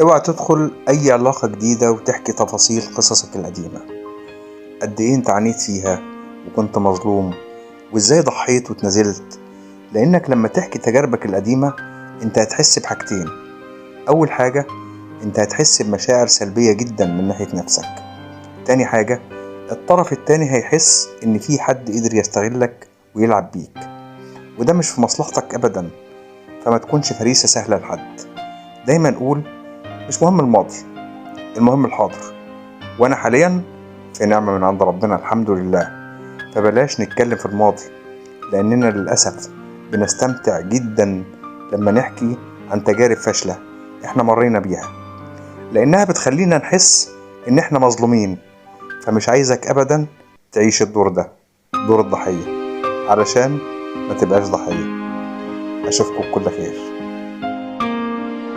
اوعى تدخل اي علاقة جديدة وتحكي تفاصيل قصصك القديمة، قد ايه انت عانيت فيها وكنت مظلوم وازاي ضحيت واتنازلت. لانك لما تحكي تجاربك القديمة انت هتحس بحاجتين. اول حاجة، انت هتحس بمشاعر سلبية جدا من ناحية نفسك. تاني حاجة، الطرف التاني هيحس ان في حد قدر يستغلك ويلعب بيك، وده مش في مصلحتك ابدا. فما تكونش فريسة سهلة لحد. دايما قول مش مهم الماضي، المهم الحاضر، وانا حاليا في نعمة من عند ربنا الحمد لله. فبلاش نتكلم في الماضي، لاننا للأسف بنستمتع جدا لما نحكي عن تجارب فاشلة احنا مرينا بيها، لانها بتخلينا نحس ان احنا مظلومين. فمش عايزك ابدا تعيش الدور ده، دور الضحية، علشان ما تبقاش ضحية. اشوفكم بكل خير.